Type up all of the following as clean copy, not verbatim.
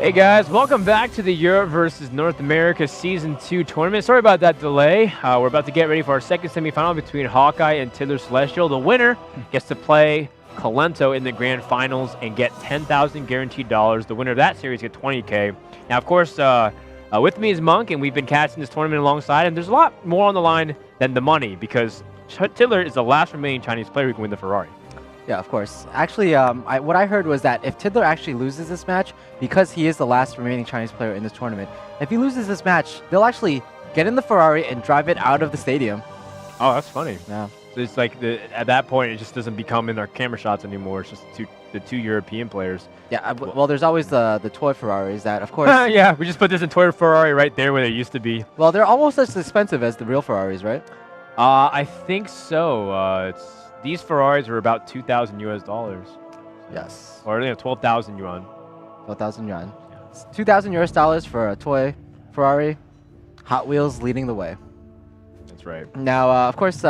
Hey guys, welcome back to the Europe versus North America Season 2 tournament. Sorry about that delay. We're about to get ready for our second semifinal between Hawkeye and TiddlerCelestial. The winner gets to play Kalento in the grand finals and get $10,000 guaranteed dollars. The winner of that series get $20K. Now, of course, with me is Monk, and we've been casting this tournament alongside, and there's a lot more on the line than the money because Tiddler is the last remaining Chinese player who can win the Ferrari. Yeah, of course. Actually, what I heard was that if Tiddler actually loses this match, because he is the last remaining Chinese player in this tournament, if he loses this match, they'll actually get in the Ferrari and drive it out of the stadium. Oh, that's funny. Yeah. So it's like at that point, it just doesn't become in our camera shots anymore. It's just the two European players. Yeah. Well, there's always the toy Ferraris that, of course. Yeah, we just put this in toy Ferrari right there where they used to be. Well, they're almost as expensive as the real Ferraris, right? I think so. These Ferraris are about $2,000 US. Yes. Or 12,000 yuan. 12,000 yuan. Yeah. It's 2,000 US for a toy Ferrari. Hot Wheels leading the way. That's right. Now, of course,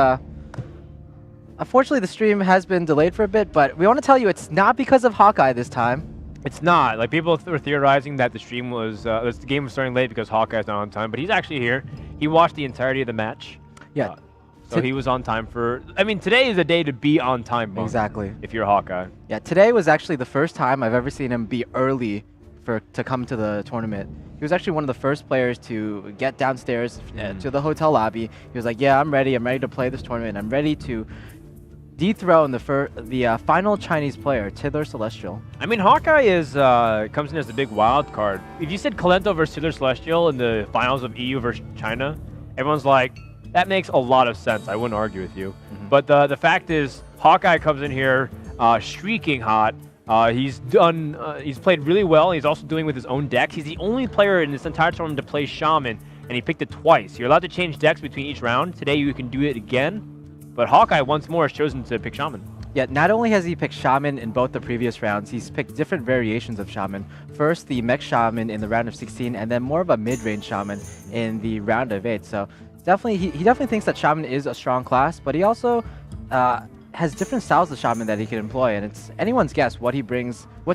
unfortunately, the stream has been delayed for a bit, but we want to tell you it's not because of Hawkeye this time. It's not. Like, people were theorizing that the stream was, the game was starting late because Hawkeye's not on time, but he's actually here. He watched the entirety of the match. Yeah. So he was on time for... I mean, today is a day to be on time, Monk, exactly. if you're a Hawkeye. Yeah, today was actually the first time I've ever seen him be early to come to the tournament. He was actually one of the first players to get downstairs to the hotel lobby. He was like, yeah, I'm ready to play this tournament. I'm ready to dethrone the final Chinese player, TiddlerCelestial. I mean, Hawkeye is comes in as the big wild card. If you said Kalento versus TiddlerCelestial in the finals of EU versus China, everyone's like, that makes a lot of sense. I wouldn't argue with you. But the fact is, Hawkeye comes in here streaking hot. He's played really well. He's also doing with his own decks. He's the only player in this entire tournament to play Shaman, and he picked it twice. You're allowed to change decks between each round. Today you can do it again, but Hawkeye once more has chosen to pick Shaman. Yeah, not only has he picked Shaman in both the previous rounds, he's picked different variations of Shaman. First, the Mech Shaman in the round of 16, and then more of a mid-range Shaman in the round of 8. So definitely, he definitely thinks that Shaman is a strong class, but he also has different styles of Shaman that he can employ, and it's anyone's guess what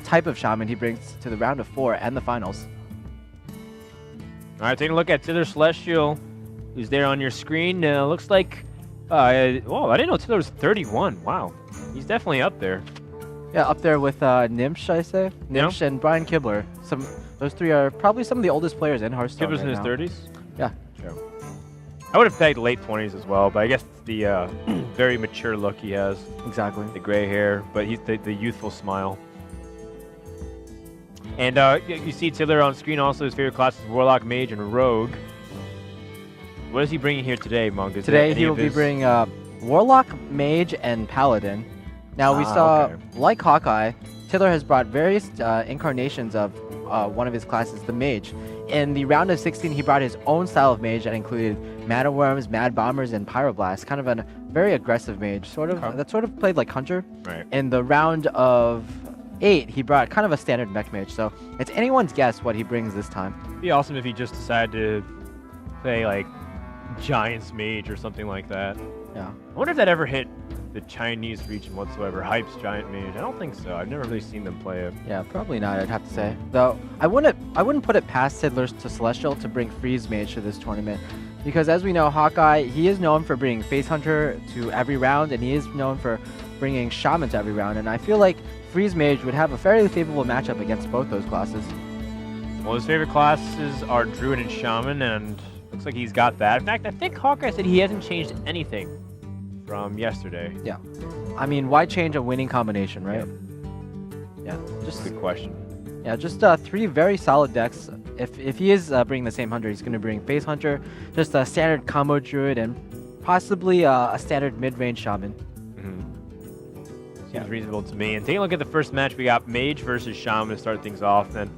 type of Shaman he brings to the round of 4 and the finals. All right, taking a look at TiddlerCelestial, who's there on your screen. Looks like, whoa, I didn't know Tiddler was 31. Wow, he's definitely up there. Yeah, up there with Nimsh, I say. Nimsh and Brian Kibler. Those three are probably some of the oldest players in Hearthstone. Kibler's right in his now. 30s? Yeah. True. I would have pegged late 20s as well, but I guess the very mature look he has. Exactly. The gray hair, but he's the youthful smile. And you see Tiddler on screen also. His favorite classes: Warlock, Mage, and Rogue. What is he bringing here today, Monk? Today he will be bringing Warlock, Mage, and Paladin. Now we saw, like Hawkeye, Tiddler has brought various incarnations of one of his classes, the Mage. In the round of 16, he brought his own style of Mage that included Mana Worms, Mad Bombers, and Pyroblast. Kind of a very aggressive Mage, that sort of played like Hunter. Right. In the round of 8, he brought kind of a standard Mech Mage. So it's anyone's guess what he brings this time. It'd be awesome if he just decided to play like Giant's Mage or something like that. Yeah. I wonder if that ever hit the Chinese region whatsoever. Hype's Giant Mage. I don't think so. I've never really seen them play it. Yeah, probably not, I'd have to say. Though I wouldn't put it past TiddlerCelestial to bring Freeze Mage to this tournament. Because as we know, Hawkeye, he is known for bringing Face Hunter to every round, and he is known for bringing Shaman to every round. And I feel like Freeze Mage would have a fairly favorable matchup against both those classes. Well, his favorite classes are Druid and Shaman, and looks like he's got that. In fact, I think Hawkeye said he hasn't changed anything from yesterday. Yeah. I mean, why change a winning combination, right? Yeah. Just a good question. Yeah, just 3 very solid decks. If he is bringing the same Hunter, he's going to bring Face Hunter, just a standard combo Druid, and possibly a standard mid-range Shaman. Seems reasonable to me. And taking a look at the first match, we got Mage versus Shaman to start things off. And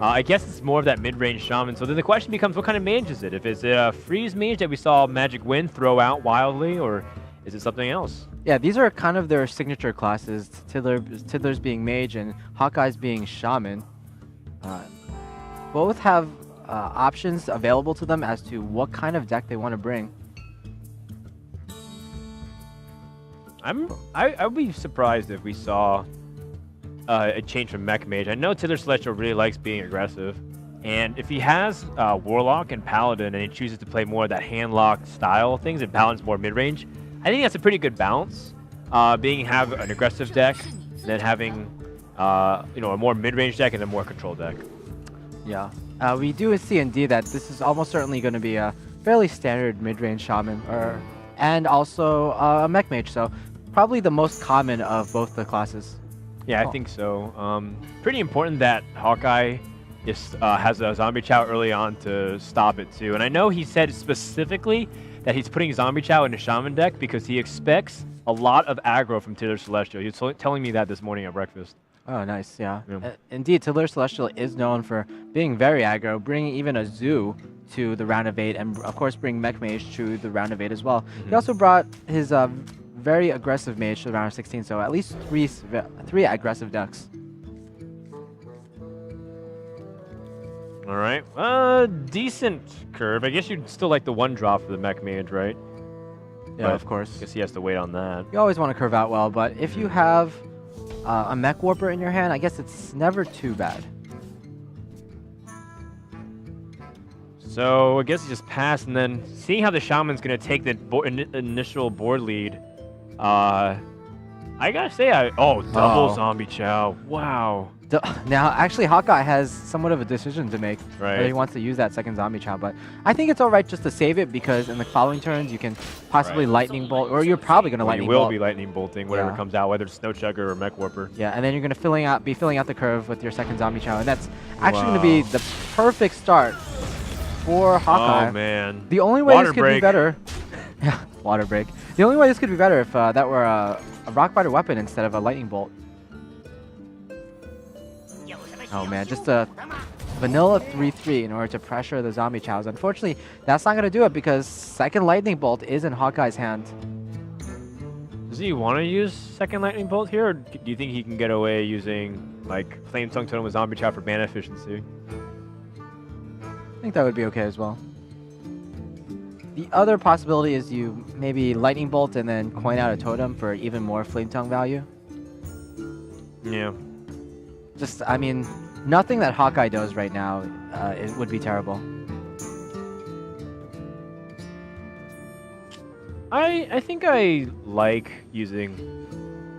I guess it's more of that mid-range Shaman. So then the question becomes, what kind of Mage is it? If it's a Freeze Mage that we saw Magic Wind throw out wildly, or is it something else? Yeah, these are kind of their signature classes. Tiddler's being Mage and Hawkeye's being Shaman. Both have options available to them as to what kind of deck they want to bring. I would be surprised if we saw a change from Mech Mage. I know TiddlerCelestial really likes being aggressive, and if he has Warlock and Paladin and he chooses to play more of that handlock style things and Paladin's more mid-range, I think that's a pretty good balance. Have an aggressive deck, and then having a more mid-range deck and a more control deck. Yeah. We do see indeed that this is almost certainly going to be a fairly standard mid-range Shaman, and also a Mech Mage, so probably the most common of both the classes. Yeah, I think so. Pretty important that Hawkeye has a Zombie Chow early on to stop it too. And I know he said specifically that he's putting Zombie Chow in a Shaman deck because he expects a lot of aggro from TiddlerCelestial. He was telling me that this morning at breakfast. Oh, nice, yeah. Indeed, TiddlerCelestial is known for being very aggro, bringing even a Zoo to the round of 8, and of course bring Mech Mage to the round of 8 as well. He also brought his very aggressive mage to the round of 16, so at least three aggressive decks. All right, decent curve. I guess you'd still like the 1-drop for the Mech Mage, right? Yeah, but of course. I guess he has to wait on that. You always want to curve out well, but if you have a Mech Warper in your hand, I guess it's never too bad. So I guess he just passed, and then seeing how the Shaman's going to take the initial board lead, I gotta say, double Zombie Chow. Wow. Now, actually, Hawkeye has somewhat of a decision to make. Right. Whether he wants to use that second Zombie Chow, but I think it's all right just to save it because in the following turns you can possibly Lightning Bolt, or you're probably going to Lightning Bolt. You will be Lightning Bolting whatever comes out, whether it's Snow Chugger or Mech Warper. Yeah, and then you're going to be filling out the curve with your second Zombie Chow, and that's actually going to be the perfect start for Hawkeye. Oh man. The only way this could be better. Yeah, water break. The only way this could be better if that were a Rockbiter weapon instead of a Lightning Bolt. Oh man, just a vanilla 3/3 in order to pressure the Zombie Chows. Unfortunately, that's not going to do it because second Lightning Bolt is in Hawkeye's hand. Does he want to use second Lightning Bolt here, or do you think he can get away using like Flame Tongue Totem with Zombie Chow for mana efficiency? I think that would be okay as well. The other possibility is you maybe Lightning Bolt and then coin out a totem for even more Flame Tongue value. Yeah. Just, I mean, nothing that Hawkeye does right now it would be terrible. I think I like using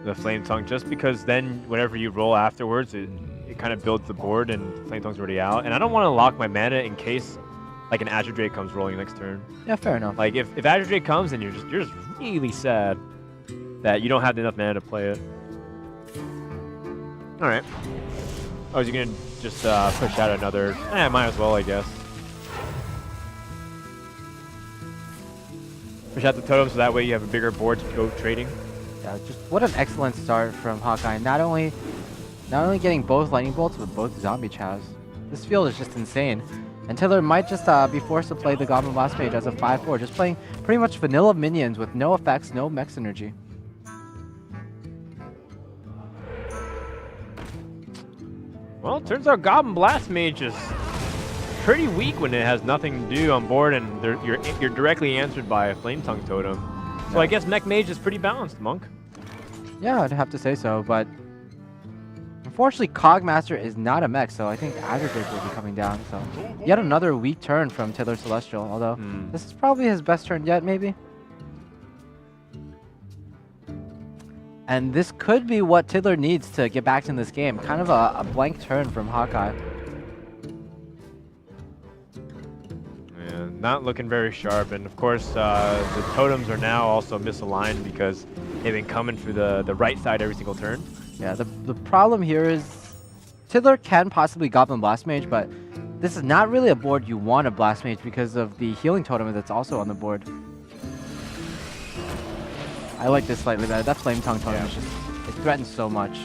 the Flame Tongue just because then whenever you roll afterwards, it kind of builds the board and Flame Tongue's already out. And I don't want to lock my mana in case like an Azure Drake comes rolling next turn. Yeah, fair enough. Like if Azure Drake comes and you're just really sad that you don't have enough mana to play it. All right. Oh, is he gonna just push out another? Might as well, I guess. Push out the totem so that way you have a bigger board to go trading. Yeah, just what an excellent start from Hawkeye. Not only getting both Lightning Bolts, but both Zombie Chows. This field is just insane. And Tiddler might just be forced to play the Goblin Blast Mage as a 5/4, just playing pretty much vanilla minions with no effects, no mech synergy. Well, it turns out Goblin Blast Mage is pretty weak when it has nothing to do on board, and you're directly answered by a Flame Tongue Totem. So I guess Mech Mage is pretty balanced, Monk. Yeah, I'd have to say so, but unfortunately, Cogmaster is not a mech, so I think Azure Drake will be coming down. So yet another weak turn from TiddlerCelestial, although this is probably his best turn yet, maybe. And this could be what Tiddler needs to get back in this game. Kind of a blank turn from Hawkeye. Yeah, not looking very sharp, and of course the totems are now also misaligned because they've been coming through the right side every single turn. Yeah, the problem here is Tiddler can possibly Goblin Blast Mage, but this is not really a board you want to Blast Mage because of the healing totem that's also on the board. I like this slightly better. That Flame Tongue totem is just, it threatens so much.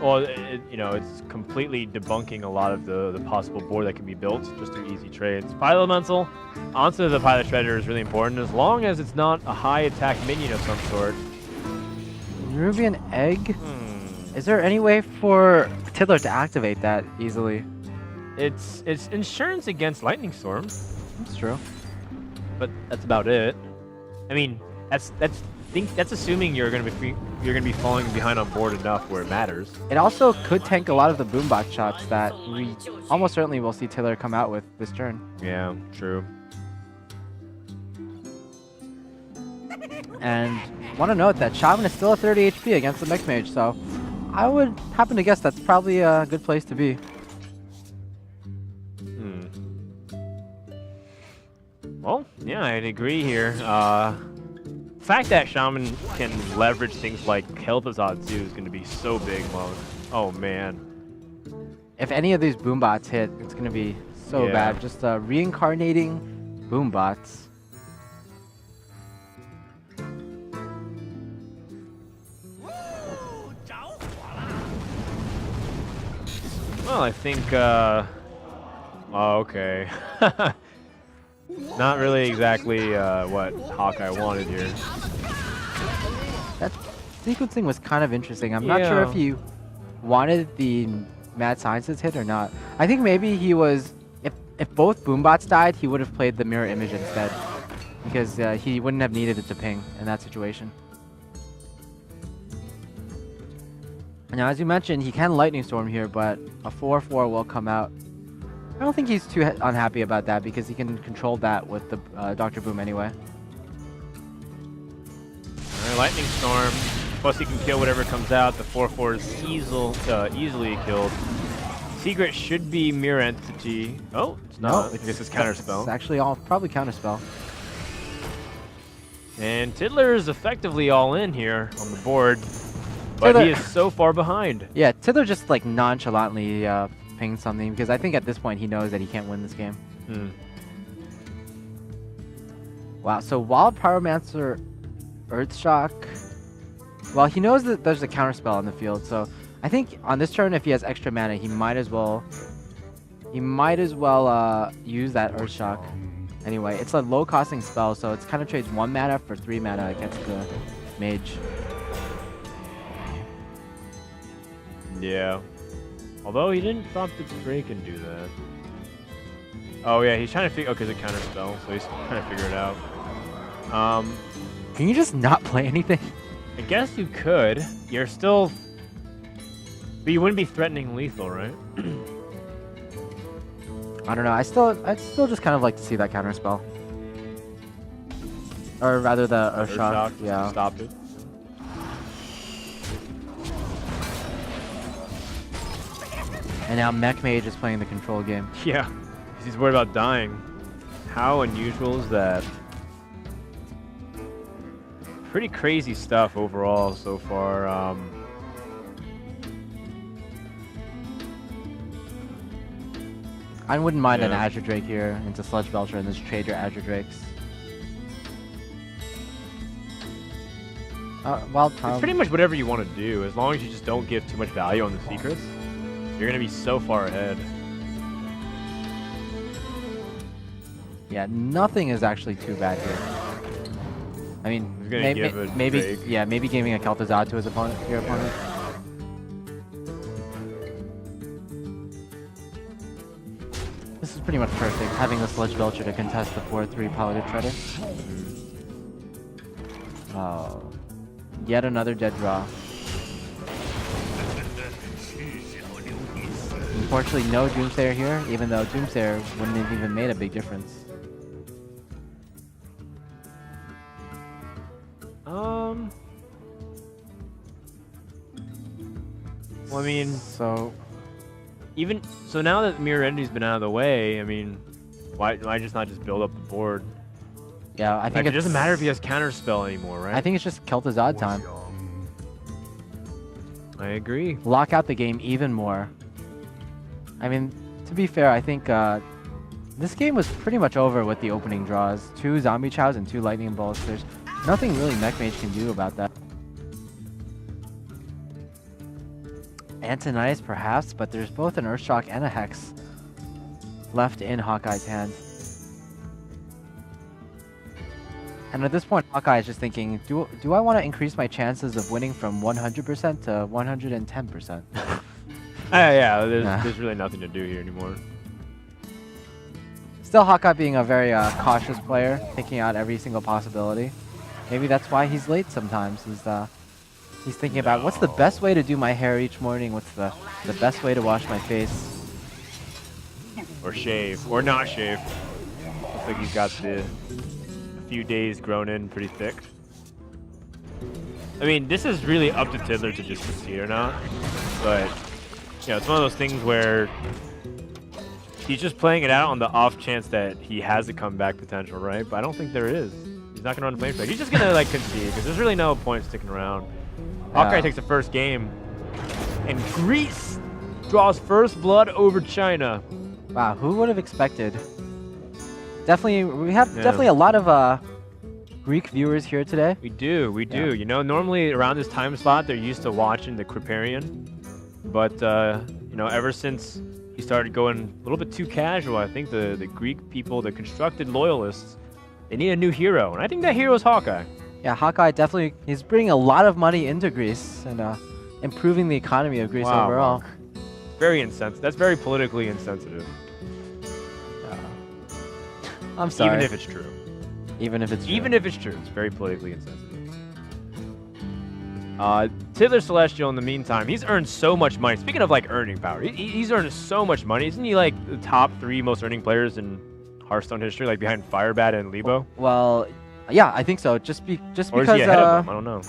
Well, it's completely debunking a lot of the possible board that can be built just through easy trades. Fire Elemental onto the Pilot Shredder is really important as long as it's not a high attack minion of some sort. Nerubian Egg? Is there any way for Tiddler to activate that easily? It's insurance against Lightning Storm. That's true. But that's about it. I mean, that's think that's assuming you're gonna be falling behind on board enough where it matters. It also could tank a lot of the boombot shots that we almost certainly will see Tiddler come out with this turn. Yeah, true. And want to note that Shaman is still at 30 HP against the Mech Mage, so I would happen to guess that's probably a good place to be. Well, yeah, I'd agree here. The fact that Shaman can leverage things like HearthVoDs too is going to be so big. Oh man. If any of these boombots hit, it's going to be so bad. Just reincarnating boombots. Well, I think, oh, okay. Not really exactly what Hawkeye wanted here. That sequencing was kind of interesting. I'm not sure if he wanted the Mad Sciences hit or not. I think maybe he was, if both boombots died, he would have played the mirror image instead. Because he wouldn't have needed it to ping in that situation. Now, as you mentioned, he can Lightning Storm here, but a 4/4 will come out. I don't think he's too unhappy about that because he can control that with the Dr. Boom anyway. Alright, Lightning Storm. Plus he can kill whatever comes out. The 4/4 is easily killed. Secret should be Mirror Entity. Oh, it's not. No, This is Counterspell. It's actually probably Counterspell. And Tiddler is effectively all in here on the board. But he is so far behind. Yeah, Tiddler just like nonchalantly pinged something because I think at this point he knows that he can't win this game. Wow, so Wild Pyromancer Earthshock. Well, he knows that there's a counterspell on the field, so I think on this turn if he has extra mana, he might as well use that Earthshock. Anyway, it's a low costing spell, so it's kind of trades 1 mana for 3 mana against the mage. Yeah. Although he didn't drop the Drake and do that. Oh yeah, he's trying to figure. Okay, it's a counter spell, so he's trying to figure it out. Can you just not play anything? I guess you could. You're still, but you wouldn't be threatening lethal, right? I don't know. I'd still just kind of like to see that counter spell, or rather the Earthshock. Yeah. Stop it. And now Mech Mage is playing the control game. Yeah, he's worried about dying. How unusual is that? Pretty crazy stuff overall so far. I wouldn't mind an Azure Drake here into Sludge Belcher and just trade your Azure Drakes. It's pretty much whatever you want to do, as long as you just don't give too much value on the secrets. You're gonna be so far ahead. Yeah, nothing is actually too bad here. I mean, maybe giving a Kel'Thuzad to his opponent, your opponent. This is pretty much perfect, having the Sludge Belcher to contest the 4/3 Piloted Treader. Oh, yet another dead draw. Unfortunately, no Doomsayer here, even though Doomsayer wouldn't have even made a big difference. Well, I mean, so now that Mirror Entity's been out of the way, I mean, why just not build up the board? Yeah, I think it doesn't matter if he has Counterspell anymore, right? I think it's just Kel'Thuzad time. I agree. Lock out the game even more. I mean, to be fair, I think this game was pretty much over with the opening draws. 2 Zombie Chows and 2 Lightning Bolts. There's nothing really Mech Mage can do about that. Antonitis perhaps, but there's both an Earthshock and a Hex left in Hawkeye's hand. And at this point, Hawkeye is just thinking, do I want to increase my chances of winning from 100% to 110%? There's really nothing to do here anymore. Still, Hawkeye being a very cautious player, thinking out every single possibility. Maybe that's why he's late sometimes. He's thinking about what's the best way to do my hair each morning. What's the best way to wash my face? Or shave, or not shave. Looks like he's got a few days grown in pretty thick. I mean, this is really up to Tiddler to just succeed or not. But, you know, it's one of those things where he's just playing it out on the off chance that he has a comeback potential, right? But I don't think there is. He's not going to run flame strike. He's just going to, like, concede, because there's really no point sticking around. Hawkeye takes the first game. And Greece draws first blood over China. Wow, who would have expected? Definitely, we have definitely a lot of Greek viewers here today. We do. You know, normally around this time slot, they're used to watching the Kriparian. But, you know, ever since he started going a little bit too casual, I think the Greek people, the constructed loyalists, they need a new hero. And I think that hero is Hawkeye. Yeah, Hawkeye definitely, he's bringing a lot of money into Greece and improving the economy of Greece overall. Mark. Very insensitive. That's very politically insensitive. I'm sorry. Even if it's true. Even if it's true. Even if it's true. It's very politically insensitive. TiddlerCelestial, in the meantime, he's earned so much money. Speaking of, like, earning power, he's earned so much money. Isn't he, like, the top 3 most earning players in Hearthstone history, like, behind Firebat and Lebo? Well, yeah, I think so. Just because... Or is he ahead of him? I don't know.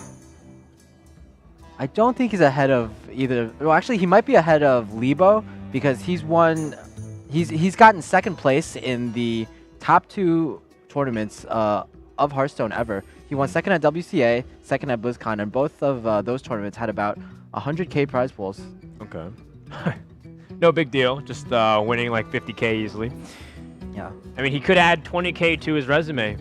I don't think he's ahead of either. Well, actually, he might be ahead of Lebo because he's won... He's gotten second place in the top 2 tournaments of Hearthstone ever. He won second at WCA, second at BlizzCon, and both of those tournaments had about 100K prize pools. Okay. No big deal. Just winning like 50K easily. Yeah. I mean, he could add 20K to his resume,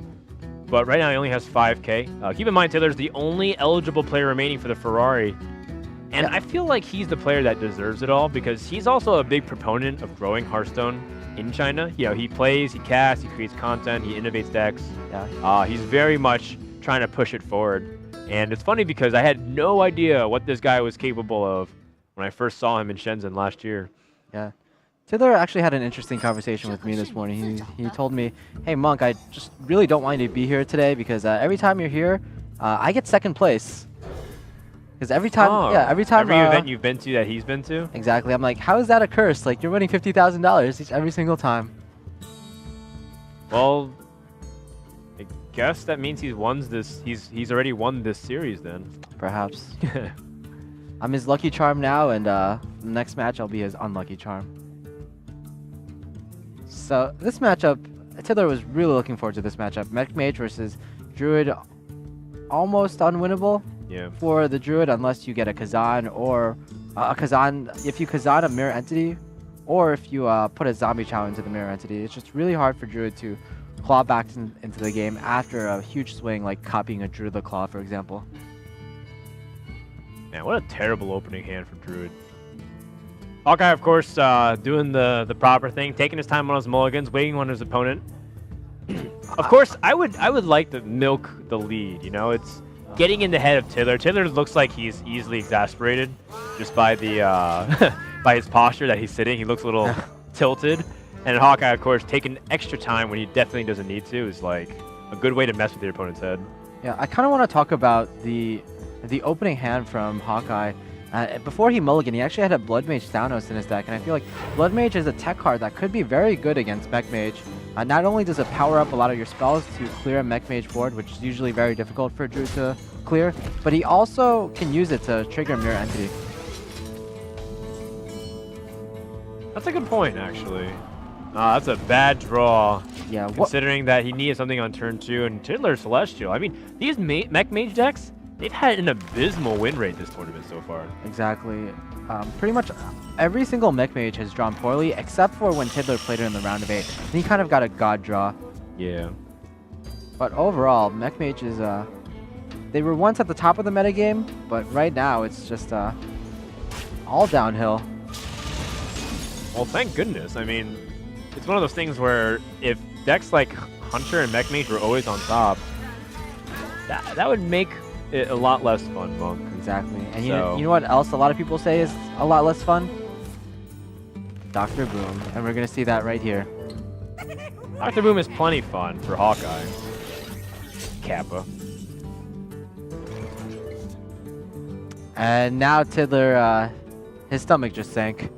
but right now he only has 5K. Keep in mind, Tiddler's the only eligible player remaining for the Ferrari. And I feel like he's the player that deserves it all because he's also a big proponent of growing Hearthstone in China. You know, he plays, he casts, he creates content, he innovates decks. Yeah. He's very much trying to push it forward. And it's funny because I had no idea what this guy was capable of when I first saw him in Shenzhen last year. Yeah. Tiddler actually had an interesting conversation with me this morning. He told me, hey, Monk, I just really don't want you to be here today because every time you're here, I get second place. Because every time, every event you've been to that he's been to? Exactly. I'm like, how is that a curse? Like, you're winning $50,000 every single time. Well, I guess that means he's already won this series then. Perhaps. I'm his lucky charm now, and the next match I'll be his unlucky charm. So this matchup, Tiddler was really looking forward to this matchup. Mech Mage versus Druid, almost unwinnable. Yeah. For the Druid, unless you get a Kazan or a Kazan, if you Kazan a mirror entity, or if you put a zombie chow into the mirror entity, it's just really hard for Druid to claw back into the game after a huge swing, like copying a Druid the Claw, for example. Man, what a terrible opening hand for Druid. Hawkeye, of course, doing the proper thing, taking his time on his mulligans, waiting on his opponent. Of course, I would like to milk the lead. You know, it's getting in the head of Tiddler. Tiddler looks like he's easily exasperated just by the by his posture that he's sitting. He looks a little tilted. And Hawkeye, of course, taking extra time when he definitely doesn't need to is like a good way to mess with your opponent's head. Yeah, I kind of want to talk about the opening hand from Hawkeye. Before he mulligan, he actually had a Blood Mage Thanos in his deck, and I feel like Blood Mage is a tech card that could be very good against Mech Mage. Not only does it power up a lot of your spells to clear a Mech Mage board, which is usually very difficult for Drew to clear, but he also can use it to trigger a Mirror Entity. That's a good point, actually. That's a bad draw. Yeah. Considering that he needed something on turn 2, and TiddlerCelestial. I mean, these Mech Mage decks, they've had an abysmal win rate this tournament so far. Exactly. Pretty much every single Mech Mage has drawn poorly, except for when Tiddler played her in the round of 8. And he kind of got a god draw. Yeah. But overall, Mech Mage is, they were once at the top of the metagame, but right now it's just all downhill. Well, thank goodness. I mean, it's one of those things where if decks like Hunter and Mech Mage were always on top, that would make it a lot less fun, Monk. Exactly. And you know what else a lot of people say is a lot less fun? Dr. Boom. And we're going to see that right here. Dr. Boom is plenty fun for Hawkeye. Kappa. And now Tiddler, his stomach just sank.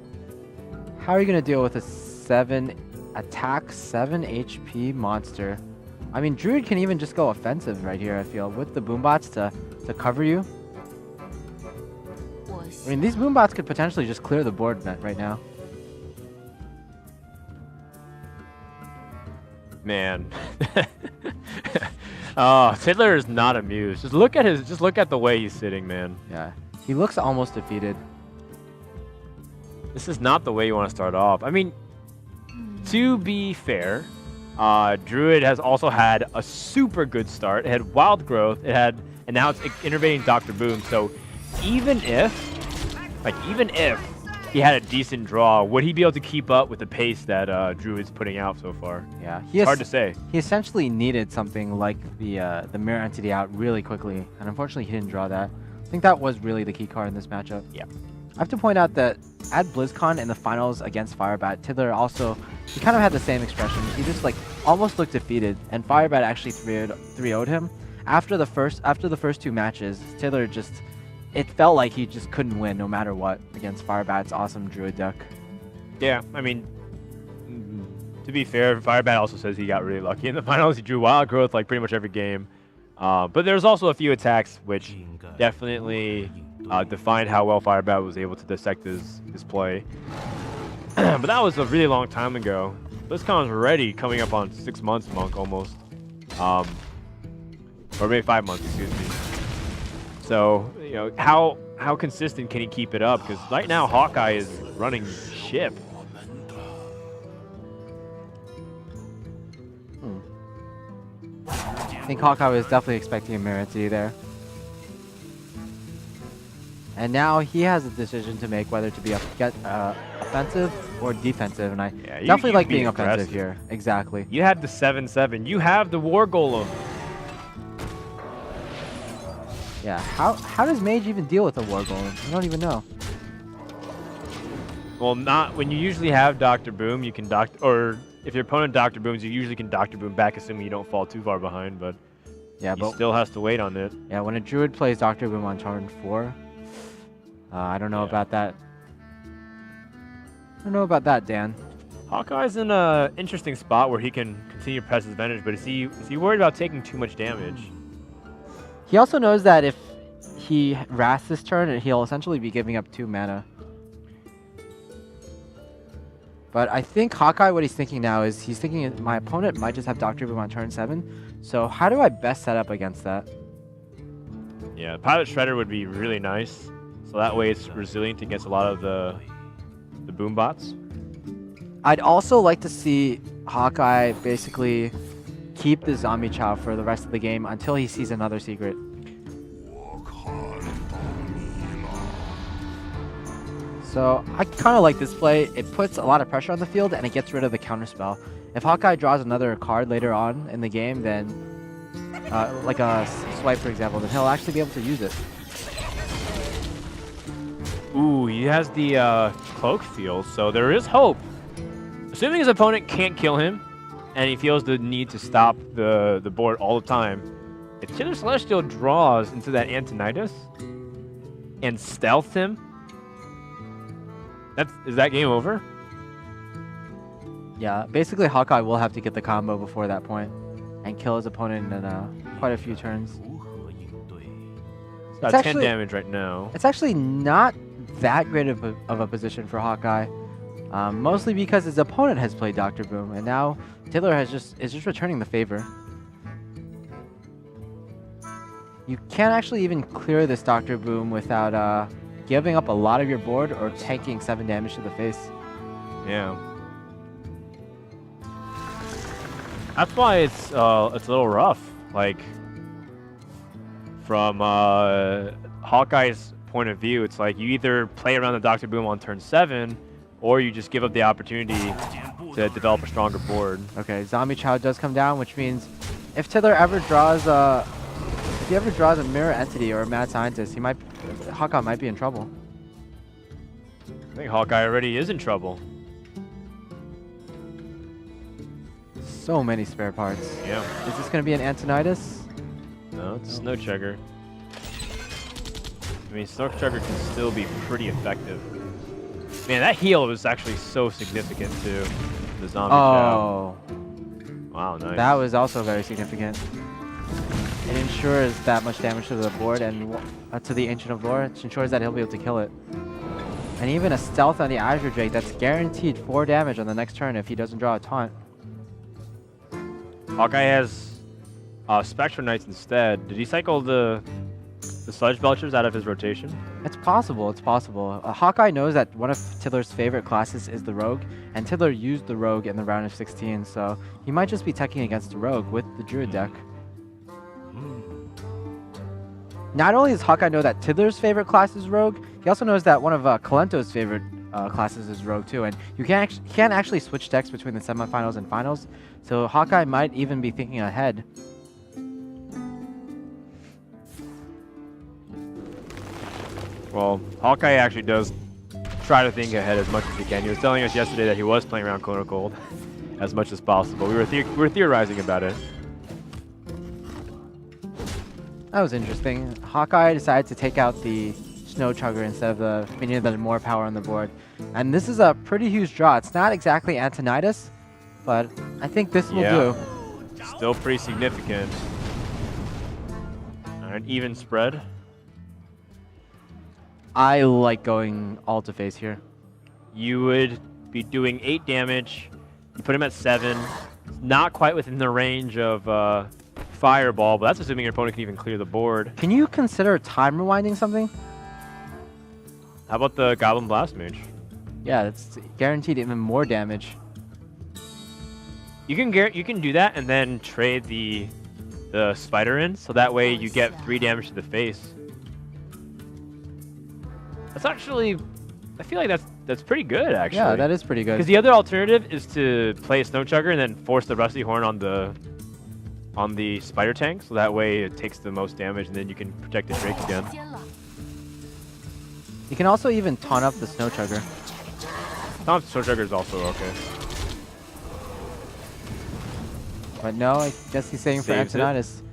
How are you going to deal with a 7 attack, 7 HP monster? I mean, Druid can even just go offensive right here, I feel, with the boombots to cover you. I mean, these boombots could potentially just clear the board right now. Man. Oh, Tiddler is not amused. Just look at the way he's sitting, man. Yeah. He looks almost defeated. This is not the way you want to start off. I mean, to be fair, Druid has also had a super good start. It had Wild Growth, and now it's innovating Dr. Boom. So even if he had a decent draw, would he be able to keep up with the pace that Druid's putting out so far? Yeah, it's hard to say. He essentially needed something like the Mirror Entity out really quickly, and unfortunately he didn't draw that. I think that was really the key card in this matchup. Yeah. I have to point out that at BlizzCon in the finals against Firebat, Tiddler also, he kind of had the same expression. He just like almost looked defeated, and Firebat actually 3-0'd him. After the first two matches, Tiddler just, it felt like he just couldn't win no matter what against Firebat's awesome Druid deck. Yeah, I mean, to be fair, Firebat also says he got really lucky in the finals. He drew Wild Growth like pretty much every game. But there's also a few attacks which definitely defined how well Firebat was able to dissect his play. But that was a really long time ago. BlizzCon's already coming up on 6 months, Monk, almost. Or maybe 5 months, excuse me. So, you know, how consistent can he keep it up? Because right now, Hawkeye is running ship. I think Hawkeye was definitely expecting a Mirror Entity there. And now he has a decision to make whether to be offensive or defensive, and I definitely like being offensive here. Exactly. You had the 7/7. You have the War Golem. Yeah. How does Mage even deal with a War Golem? I don't even know. Well, not when you usually have Dr. Boom. You can or if your opponent Dr. Booms, you usually can Dr. Boom back, assuming you don't fall too far behind. But yeah, he still has to wait on it. Yeah, when a Druid plays Dr. Boom on turn 4. I don't know about that. I don't know about that, Dan. Hawkeye's in an interesting spot where he can continue to press his advantage, but is he worried about taking too much damage? He also knows that if he wraths this turn, he'll essentially be giving up 2 mana. But I think Hawkeye, what he's thinking now is he's thinking my opponent might just have Dr. Boom on turn 7. So how do I best set up against that? Yeah, Pilot Shredder would be really nice. So that way it's resilient against a lot of the boom bots. I'd also like to see Hawkeye basically keep the Zombie Chow for the rest of the game until he sees another secret. So I kind of like this play. It puts a lot of pressure on the field and it gets rid of the counterspell. If Hawkeye draws another card later on in the game, then like a swipe, for example, then he'll actually be able to use it. Ooh, he has the cloak field, so there is hope. Assuming his opponent can't kill him, and he feels the need to stop the board all the time, if TiddlerCelestial draws into that Antonidas and stealths him, is that game over? Yeah, basically Hawkeye will have to get the combo before that point and kill his opponent in quite a few turns. It's 10 damage right now. It's actually not that great of a position for Hawkeye, mostly because his opponent has played Dr. Boom, and now Tiddler is just returning the favor. You can't actually even clear this Dr. Boom without giving up a lot of your board or taking 7 damage to the face. Yeah. That's why it's a little rough. Like, from Hawkeye's point of view, it's like you either play around the Dr. Boom on turn 7, or you just give up the opportunity to develop a stronger board. Okay, Zombie Chow does come down, which means if Tiddler ever draws a Mirror Entity or a Mad Scientist, Hawkeye might be in trouble. I think Hawkeye already is in trouble. So many spare parts. Yeah. Is this going to be an Antonidas? No, it's no checker. I mean, Snow Chugger can still be pretty effective. Man, that heal was actually so significant to the zombie Oh. Wow, nice. That was also very significant. It ensures that much damage to the board and to the Ancient of Lore. It ensures that he'll be able to kill it. And even a stealth on the Azure Drake, that's guaranteed 4 damage on the next turn if he doesn't draw a taunt. Hawkeye has Spectral Knights instead. Did he cycle the Sludge Belchers out of his rotation? It's possible, it's possible. Hawkeye knows that one of Tiddler's favorite classes is the Rogue, and Tiddler used the Rogue in the round of 16, so he might just be teching against the Rogue with the Druid deck. Not only does Hawkeye know that Tiddler's favorite class is Rogue, he also knows that one of Kalento's favorite classes is Rogue too, and you can't actually switch decks between the semifinals and finals, so Hawkeye might even be thinking ahead. Well, Hawkeye actually does try to think ahead as much as he can. He was telling us yesterday that he was playing around Clone of Cold as much as possible. We were theorizing about it. That was interesting. Hawkeye decided to take out the Snow Chugger instead of the minion that had more power on the board. And this is a pretty huge draw. It's not exactly Antonidas, but I think this will do. Still pretty significant. Alright, even spread. I like going all to face here. You would be doing 8 damage. You put him at 7. It's not quite within the range of Fireball, but that's assuming your opponent can even clear the board. Can you consider time rewinding something? How about the Goblin Blast Mage? Yeah, it's guaranteed even more damage. You can do that and then trade the spider in, so that way you get 3 damage to the face. That's actually, I feel like that's pretty good actually. Yeah, that is pretty good. Because the other alternative is to play a Snow Chugger and then force the Rusty Horn on the Spider Tank, so that way it takes the most damage and then you can protect the Drake again. You can also even taunt up the Snow Chugger. Snow Chugger is also okay. But no, I guess he's saying for Saves it. Antonidas.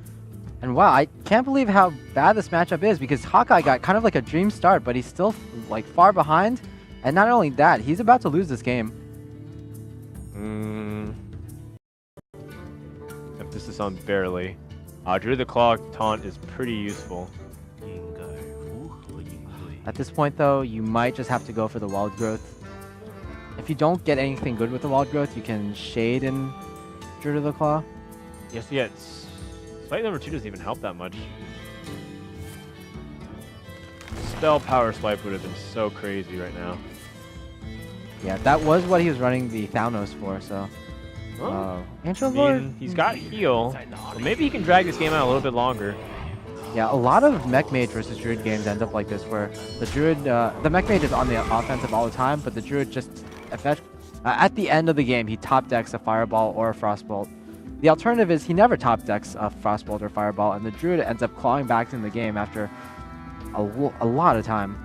And wow, I can't believe how bad this matchup is because Hawkeye got kind of like a dream start, but he's still like far behind. And not only that, he's about to lose this game. Emphasis on barely. Druid the Claw taunt is pretty useful. At this point though, you might just have to go for the Wild Growth. If you don't get anything good with the Wild Growth, you can Shade in Druid of the Claw. Yes, yeah, Spike number 2 doesn't even help that much. Spell Power Swipe would have been so crazy right now. Yeah, that was what he was running the Thanos for, so... Ancient Lord... he's got heal, so maybe he can drag this game out a little bit longer. Yeah, a lot of Mech Mage versus Druid games end up like this, where the Druid... the Mech Mage is on the offensive all the time, but the Druid just... at the end of the game, he top decks a Fireball or a Frostbolt. The alternative is he never top decks a Frostbolt or Fireball, and the Druid ends up clawing back in the game after a lot of time.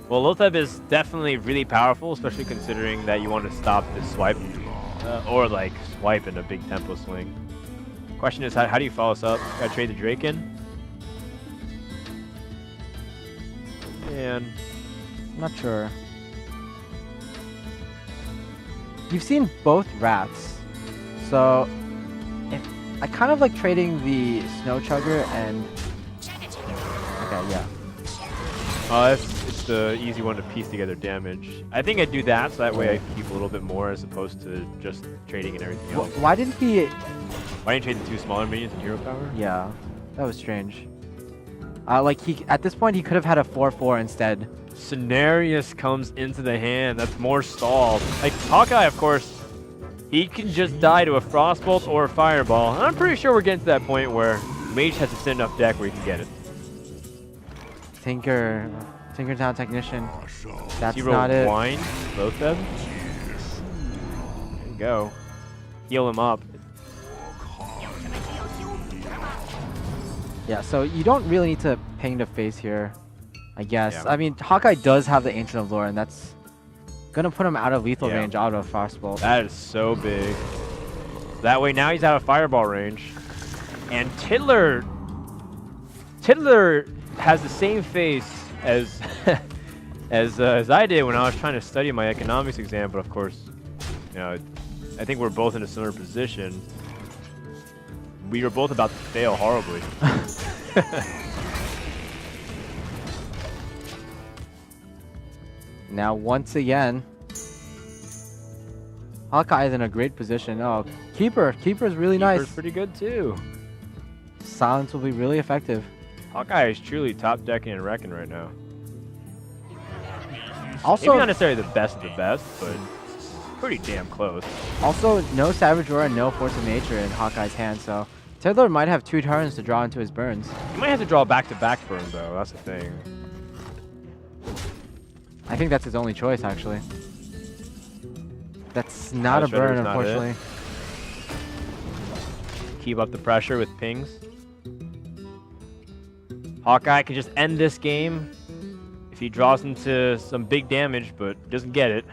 Well, Lotheb is definitely really powerful, especially considering that you want to stop this swipe, or like swipe in a big tempo swing. Question is, how do you follow this up? Gotta trade the Drake in? And I'm not sure. You've seen both Rats, so I kind of like trading the Snow Chugger and... Okay, yeah. It's the easy one to piece together damage. I think I'd do that, so that way I keep a little bit more as opposed to just trading and everything else. Why didn't he... Why didn't you trade the 2 smaller minions and hero power? Yeah, that was strange. Like, at this point, he could have had a 4/4 instead. Cenarius comes into the hand. That's more stalled. Like, Hawkeye, of course, he can just die to a Frostbolt or a Fireball. And I'm pretty sure we're getting to that point where Mage has a thin enough deck where he can get it. Tinkertown Technician. That's Zero not it. Wine, both of them. There you go. Heal him up. Yeah, so you don't really need to ping the face here, I guess. Yeah. I mean, Hawkeye does have the Ancient of Lore, and that's gonna put him out of lethal range, out of Frostbolt. That is so big. That way, now he's out of Fireball range. And Tiddler Tiddler has the same face as as I did when I was trying to study my economics exam, but of course, you know, I think we're both in a similar position. We were both about to fail horribly. Now, once again, Hawkeye is in a great position. Oh, Keeper. Keeper is really nice. Keeper's pretty good too. Silence will be really effective. Hawkeye is truly top decking and wrecking right now. Also, maybe not necessarily the best of the best, but pretty damn close. Also, no Savage Roar and no Force of Nature in Hawkeye's hand, so Tiddler might have 2 turns to draw into his burns. You might have to draw back-to-back burn though. That's the thing. I think that's his only choice, actually. That's not a burn, unfortunately. Keep up the pressure with pings. Hawkeye can just end this game if he draws into some big damage, but doesn't get it.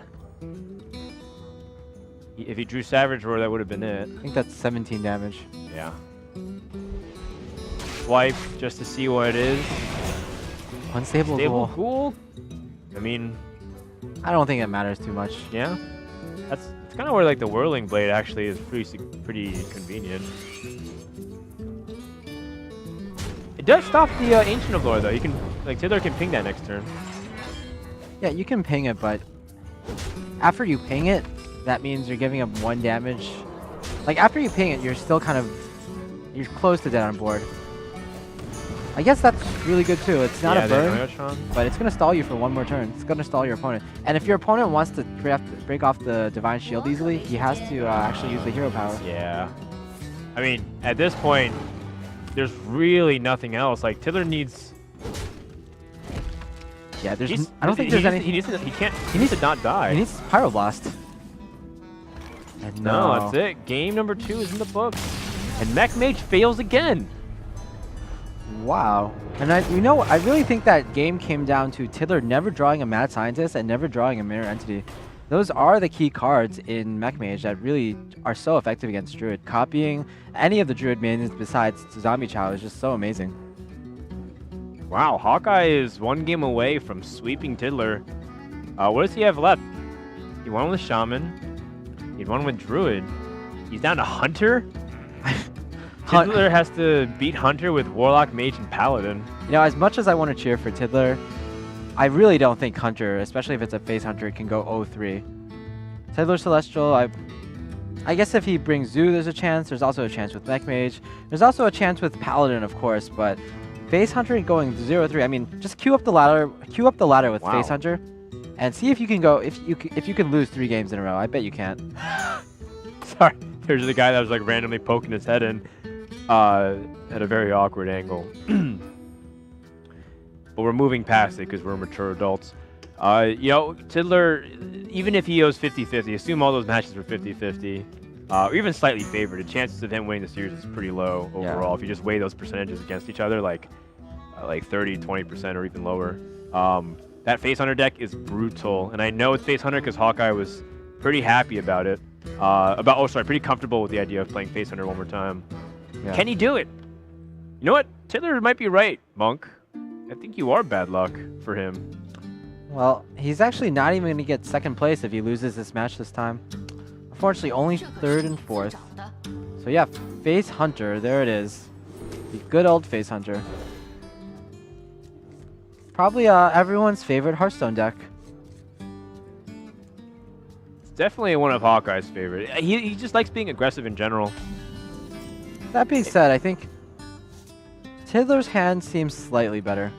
If he drew Savage Roar, that would have been it. I think that's 17 damage. Yeah. Swipe just to see what it is. Unstable Stable Ghoul. Ghoul? I mean, I don't think it matters too much. yeah. That's kind of where like the Whirling Blade actually is pretty convenient. It does stop the Ancient of Lore though. You can Tiddler can ping that next turn. Yeah, you can ping it, but after you ping it, that means you're giving up 1 damage. Like after you ping it, you're still you're close to dead on board. I guess that's really good too. It's not a burn, but it's gonna stall you for 1 more turn. It's gonna stall your opponent. And if your opponent wants to break off the Divine Shield easily, he has to actually use the hero power. Yeah. I mean, at this point, there's really nothing else. Like Tiddler needs. Yeah, I don't think there's anything. He needs to not die. He needs Pyroblast. And no, that's it. Game number 2 is in the books, and Mech Mage fails again. Wow. And I really think that game came down to Tiddler never drawing a Mad Scientist and never drawing a Mirror Entity. Those are the key cards in Mech Mage that really are so effective against Druid. Copying any of the Druid minions besides Zombie Chow is just so amazing. Wow, Hawkeye is 1 game away from sweeping Tiddler. What does he have left? He won with Shaman. He won with Druid. He's down to Hunter? Tiddler has to beat Hunter with Warlock, Mage, and Paladin. You know, as much as I want to cheer for Tiddler, I really don't think Hunter, especially if it's a face Hunter, can go 0-3. TiddlerCelestial, I guess if he brings Zoo, there's a chance. There's also a chance with Mech Mage. There's also a chance with Paladin, of course, but face Hunter going 0-3. I mean, just queue up the ladder with face Hunter, and see if you can go. If you can lose 3 games in a row. I bet you can't. Sorry, there's the guy that was like randomly poking his head in. At a very awkward angle. But we're moving past it because we're mature adults. You know, Tiddler, even if he owes 50-50, assume all those matches were 50-50, or even slightly favored, the chances of him winning the series is pretty low overall. If you just weigh those percentages against each other, like 30, 20% or even lower. That Face Hunter deck is brutal, and I know it's Face Hunter because Hawkeye was pretty happy about it. Pretty comfortable with the idea of playing Face Hunter 1 more time. Yeah. Can he do it? You know what? Tiddler might be right, Monk. I think you are bad luck for him. Well, he's actually not even going to get 2nd place if he loses this match this time. Unfortunately, only 3rd and 4th. So yeah, Face Hunter, there it is. The good old Face Hunter. Probably everyone's favorite Hearthstone deck. It's definitely one of Hawkeye's favorite. He just likes being aggressive in general. That being said, I think Tiddler's hand seems slightly better.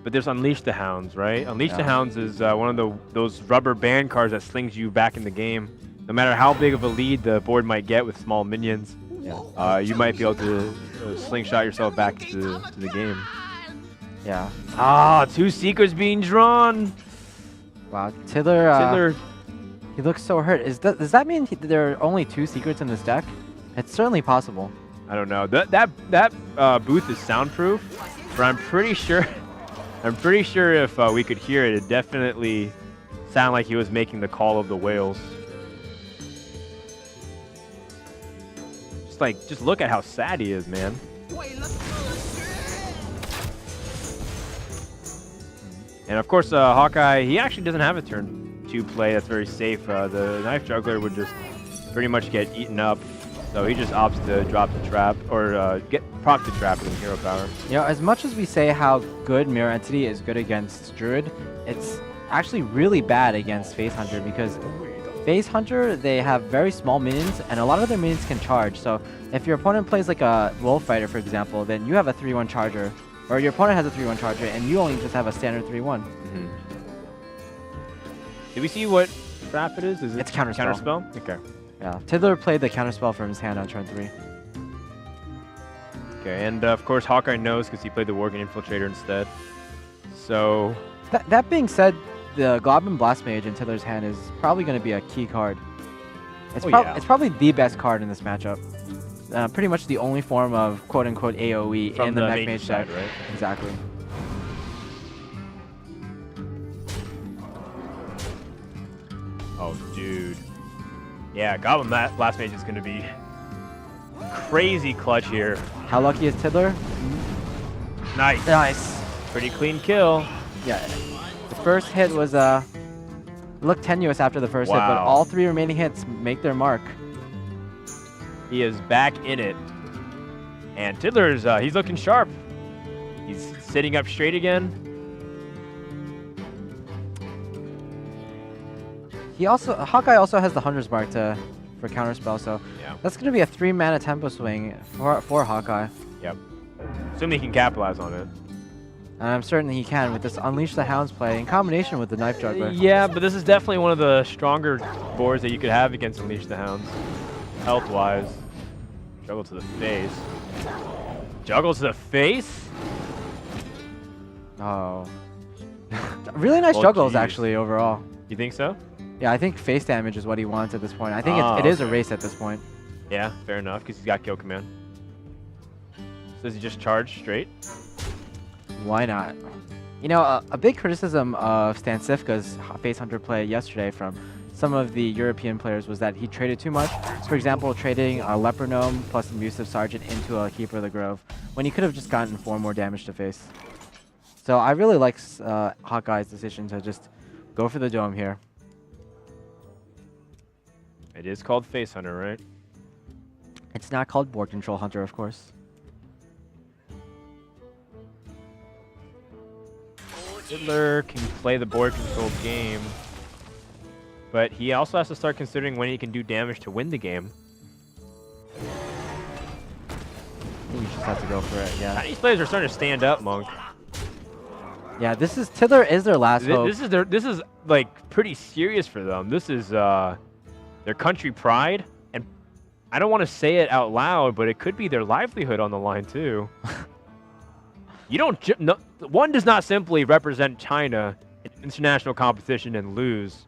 But there's Unleash the Hounds, right? Unleash the Hounds is one of those rubber band cards that slings you back in the game. No matter how big of a lead the board might get with small minions, you might be able to slingshot yourself back to the game. Yeah. Ah, 2 secrets being drawn. Wow, Tiddler. He looks so hurt. Does that mean there are only 2 secrets in this deck? It's certainly possible. I don't know. That booth is soundproof, but I'm pretty sure if we could hear it, it'd definitely sound like he was making the call of the whales. Just just look at how sad he is, man. And of course, Hawkeye, he actually doesn't have a turn 2 play that's very safe. The Knife Juggler would just pretty much get eaten up. So he just opts to drop the trap, or proc the trap with hero power. You know, as much as we say how good Mirror Entity is good against Druid, it's actually really bad against Face Hunter, because Face Hunter, they have very small minions, and a lot of their minions can charge. So if your opponent plays like a Wolf Fighter, for example, then you have a 3-1 charger, or your opponent has a 3-1 charger, and you only just have a standard 3-1. Did we see what trap it is? It's Counterspell. Counterspell? Okay. Yeah, Tiddler played the Counterspell from his hand on turn 3. Okay, and of course Hawkeye knows because he played the Worgen Infiltrator instead. So... That being said, the Goblin Blast Mage in Tiddler's hand is probably going to be a key card. It's probably the best card in this matchup. Pretty much the only form of quote-unquote AoE from in the Mech Mage deck. side, right? Exactly. Oh, dude. Yeah, Goblin Blast Mage is going to be crazy clutch here. How lucky is Tiddler? Nice. Nice. Pretty clean kill. Yeah. The first hit was looked tenuous after the first hit, but all 3 remaining hits make their mark. He is back in it. And Tiddler's, he's looking sharp. He's sitting up straight again. Hawkeye also has the Hunter's Mark for Counterspell, so that's going to be a 3-mana tempo swing for Hawkeye. Yep. Assuming he can capitalize on it. And I'm certain he can with this Unleash the Hounds play in combination with the Knife Juggler. Yeah, but this is definitely one of the stronger boards that you could have against Unleash the Hounds. Health-wise. Juggle to the face. Juggle to the face? Oh. Really nice juggles, actually, overall. You think so? Yeah, I think face damage is what he wants at this point. I think it is a race at this point. Yeah, fair enough, because he's got kill command. So does he just charge straight? Why not? You know, a big criticism of Stancifka's Face Hunter play yesterday from some of the European players was that he traded too much. For example, trading a Leper Gnome plus a Abusive Sergeant into a Keeper of the Grove, when he could have just gotten 4 more damage to face. So I really like Hawkeye's decision to just go for the Dome here. It is called Face Hunter, right? It's not called Board Control Hunter, of course. Tiddler can play the board control game, but he also has to start considering when he can do damage to win the game. I think you just have to go for it, yeah. Chinese players are starting to stand up, Monk. Yeah, Tiddler is their last hope. This is like pretty serious for them. This is their country pride, and I don't want to say it out loud, but it could be their livelihood on the line too. You don't. One does not simply represent China in international competition and lose.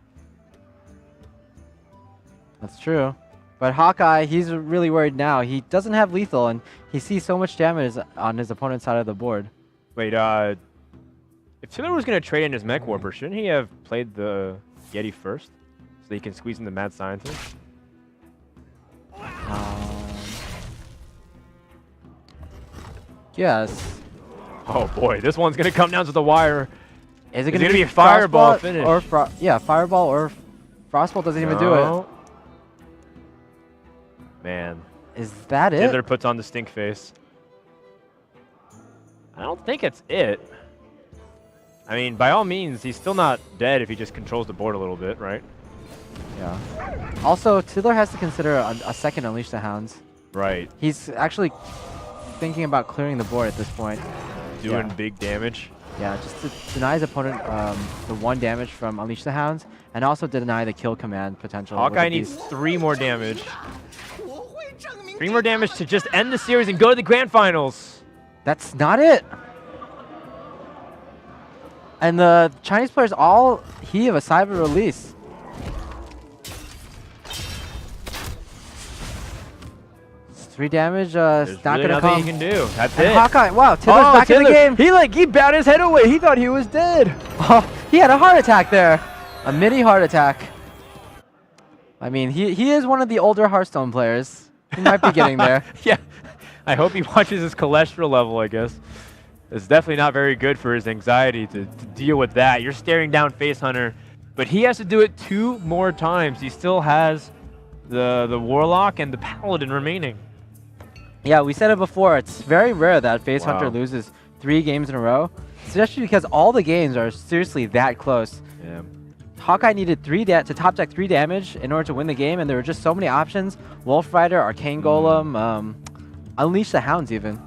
That's true. But Hawkeye, he's really worried now. He doesn't have lethal, and he sees so much damage on his opponent's side of the board. Wait, if Tiddler was going to trade in his Mech Warper, shouldn't he have played the Yeti first? So he can squeeze in the Mad Scientist? Yes. Oh boy, this one's going to come down to the wire. Is it going to be a Fireball finish? Or Fireball or Frostbolt doesn't even do it. Man. Is that it? Tiddler puts on the stink face. I don't think it's it. I mean, by all means, he's still not dead if he just controls the board a little bit, right? Yeah. Also, Tiddler has to consider a second Unleash the Hounds. Right. He's actually thinking about clearing the board at this point. Doing big damage. Yeah, just to deny his opponent the 1 damage from Unleash the Hounds, and also deny the kill command potential. Hawkeye needs 3 more damage. 3 more damage to just end the series and go to the grand finals. That's not it. And the Chinese players all heave a cyber release. It's 3 damage. It's not really gonna nothing come. he can do. That's and it. Hawkeye, wow, Tiddler's back in the game. He bowed his head away. He thought he was dead. Oh, he had a heart attack there. A mini heart attack. I mean, he is one of the older Hearthstone players. He might be getting there. Yeah. I hope he watches his cholesterol level, I guess. It's definitely not very good for his anxiety to deal with that. You're staring down Face Hunter, but he has to do it 2 more times. He still has the Warlock and the Paladin remaining. Yeah, we said it before. It's very rare that Face Hunter loses 3 games in a row, especially because all the games are seriously that close. Yeah. Hawkeye needed to top deck 3 damage in order to win the game, and there were just so many options. Wolf Rider, Arcane Golem, Unleash the Hounds even.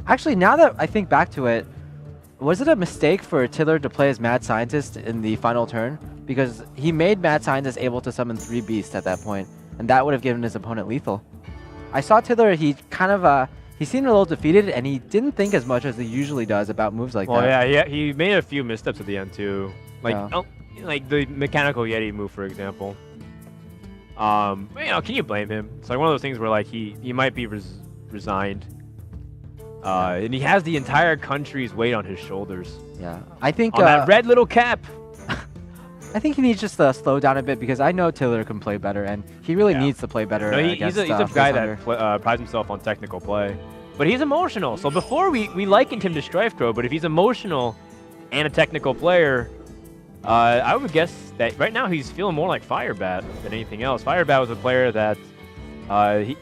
Actually, now that I think back to it, was it a mistake for Tiddler to play as Mad Scientist in the final turn? Because he made Mad Scientist able to summon 3 beasts at that point, and that would have given his opponent lethal. I saw Tiddler, he kind of, he seemed a little defeated, and he didn't think as much as he usually does about moves like that. Well, yeah, he made a few missteps at the end too. Like, like the Mechanical Yeti move, for example. You know, can you blame him? It's like one of those things where like he might be resigned. And he has the entire country's weight on his shoulders. Yeah, I think on that red little cap. I think he needs just to slow down a bit because I know Tiddler can play better, and he really needs to play better. No, he's a guy that prides himself on technical play, but he's emotional. So before we likened him to Strifecrow, but if he's emotional and a technical player, I would guess that right now he's feeling more like Firebat than anything else. Firebat was a player that he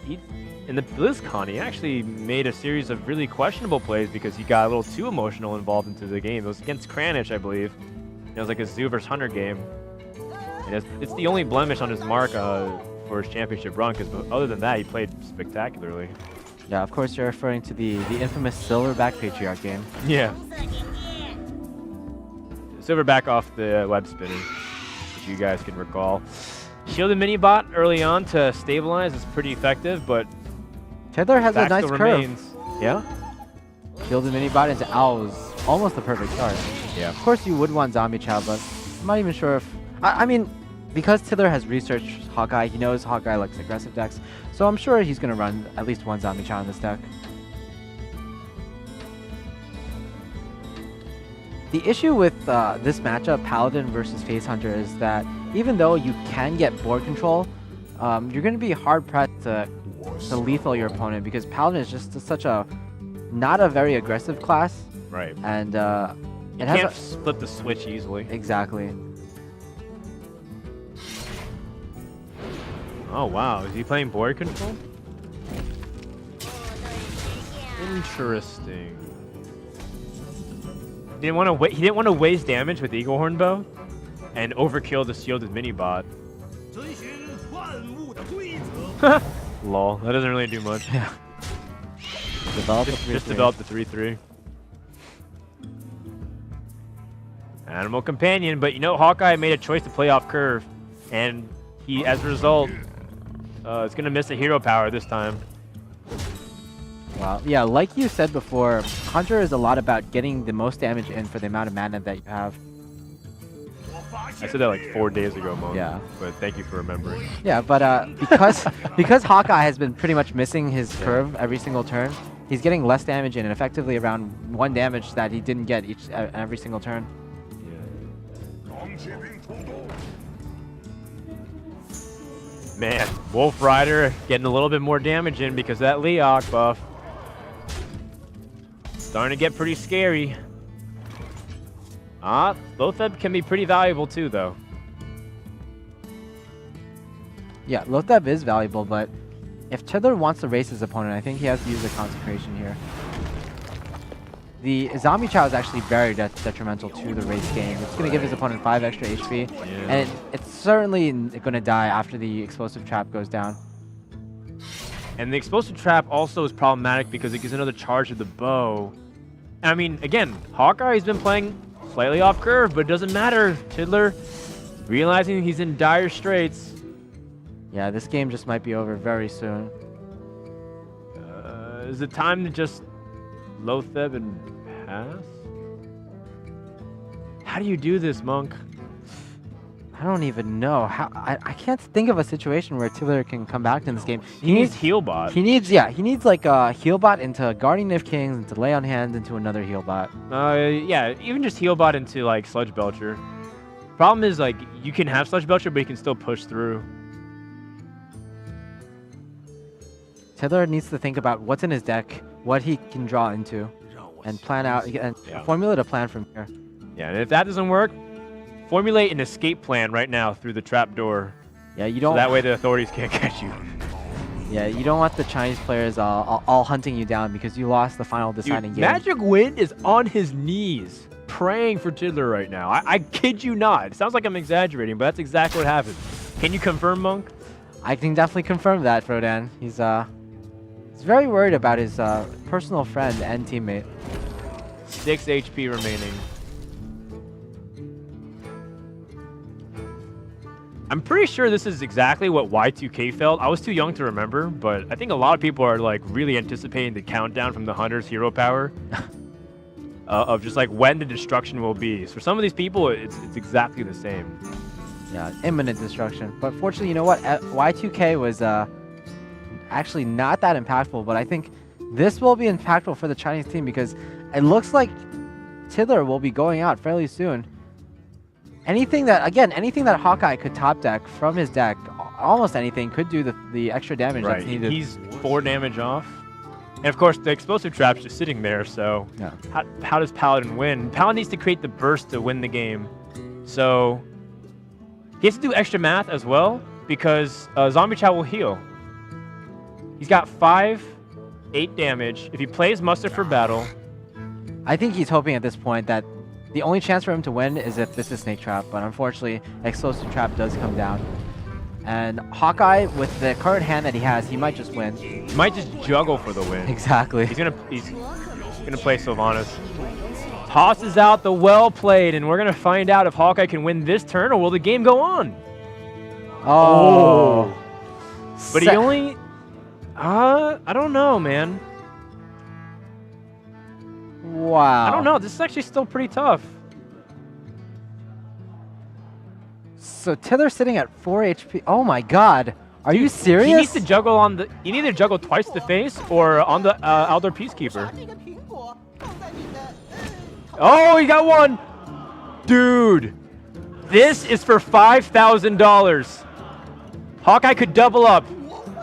in the BlizzCon, he actually made a series of really questionable plays because he got a little too emotional involved into the game. It was against Kranich, I believe. It was like a Zoo vs. Hunter game. And it's the only blemish on his mark for his championship run, because other than that, he played spectacularly. Yeah, of course you're referring to the infamous Silverback Patriarch game. Yeah. Silverback off the web spinning, if you guys can recall. Shielded mini-bot early on to stabilize is pretty effective, but Tiddler has a nice curve. Remains. Yeah? Shielded mini-bot into Owls. Almost the perfect start. Yeah. Of course you would want Zombie Chow, but I'm not even sure if... I mean, because Tiddler has researched Hawkeye, he knows Hawkeye likes aggressive decks, so I'm sure he's going to run at least 1 Zombie Chow in this deck. The issue with this matchup, Paladin versus Face Hunter, is that even though you can get board control, you're going to be hard-pressed to lethal your opponent, because Paladin is just such a... not a very aggressive class. Right. And you can't flip the switch easily. Exactly. Oh wow, is he playing board control? Interesting. He didn't want to waste damage with Eagle Horn Bow and overkill the shielded mini bot. Lol, that doesn't really do much. Yeah. Just develop the 3/3. Animal Companion, but you know, Hawkeye made a choice to play off curve, and he, as a result, is going to miss a hero power this time. Wow. Yeah, like you said before, Hunter is a lot about getting the most damage in for the amount of mana that you have. I said that like 4 days ago, Mo. Yeah. But thank you for remembering. Yeah, but because Hawkeye has been pretty much missing his curve every single turn, he's getting less damage in, and effectively around 1 damage that he didn't get every single turn. Man, Wolf Rider getting a little bit more damage in because of that Leok buff. Starting to get pretty scary. Lotheb can be pretty valuable too, though. Yeah, Lotheb is valuable, but if Tiddler wants to race his opponent, I think he has to use a Consecration here. The Zombie Chow is actually very detrimental to the race game. It's going to give his opponent 5 extra HP, and it's certainly going to die after the Explosive Trap goes down. And the Explosive Trap also is problematic because it gives another charge of the bow. I mean, again, Hawkeye's been playing slightly off curve, but it doesn't matter. Tiddler, realizing he's in dire straits. Yeah, this game just might be over very soon. Is it time to just Lotheb and pass? How do you do this, Monk? I don't even know. I can't think of a situation where Tiddler can come back in this game. He needs heal bot. He needs like a heal bot into Guardian of Kings, into Lay on Hands, into another heal bot. Yeah, even just heal bot into like Sludge Belcher. Problem is, like, you can have Sludge Belcher, but you can still push through. Tiddler needs to think about what's in his deck, what he can draw into, and plan out and formulate a plan from here. Yeah, and if that doesn't work, formulate an escape plan right now through the trap door. Yeah, you don't. So that way the authorities can't catch you. Yeah, you don't want the Chinese players all hunting you down because you lost the final deciding game. Magic Wind is on his knees praying for Tiddler right now. I kid you not. It sounds like I'm exaggerating, but that's exactly what happened. Can you confirm, Monk? I can definitely confirm that, Frodan. He's very worried about his personal friend and teammate. 6 HP remaining. I'm pretty sure this is exactly what Y2K felt. I was too young to remember, but I think a lot of people are like really anticipating the countdown from the Hunter's hero power of just like when the destruction will be. So for some of these people, it's exactly the same. Yeah, imminent destruction. But fortunately, you know what? Y2K was actually not that impactful, but I think this will be impactful for the Chinese team because it looks like Tiddler will be going out fairly soon. Anything that Hawkeye could top deck from his deck, almost anything, could do the extra damage that's needed. He's 4 damage off. And of course, the explosive trap's just sitting there, so yeah. How does Paladin win? Paladin needs to create the burst to win the game. So he has to do extra math as well, because Zombie Chow will heal. He's got 5, 8 damage. If he plays Muster for battle... I think he's hoping at this point that the only chance for him to win is if this is Snake Trap, but unfortunately, Explosive Trap does come down. And Hawkeye, with the current hand that he has, he might just win. He might just juggle for the win. Exactly. He's gonna play Sylvanas. Tosses out the well played, and we're gonna find out if Hawkeye can win this turn, or will the game go on? Oh. But he only... I don't know, man. Wow. I don't know. This is actually still pretty tough. So Tiddler's sitting at 4 HP. Oh my god. Are you serious? He needs to juggle on the... You need to juggle twice the face or on the Outdoor Peacekeeper. Oh, he got one! Dude. This is for $5,000. Hawkeye could double up.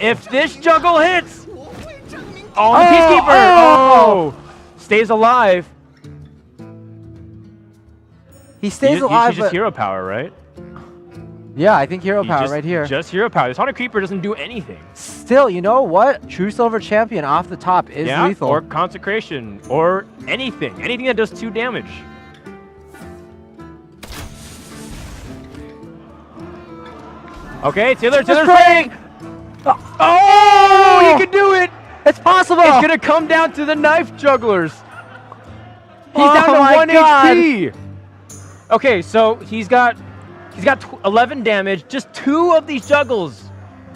If this juggle hits... Oh, the Peacekeeper! Oh! Stays alive. He stays alive, just hero power, right? Yeah, I think hero power right here. Just hero power. This Haunted Creeper doesn't do anything. Still, you know what? True Silver Champion off the top is lethal. Or Consecration, or anything. Anything that does 2 damage. Okay, Tiddler's praying! Oh, he can do it! It's possible! It's gonna come down to the knife jugglers. He's down to 1 HP. Okay, so he's got 11 damage. Just 2 of these juggles.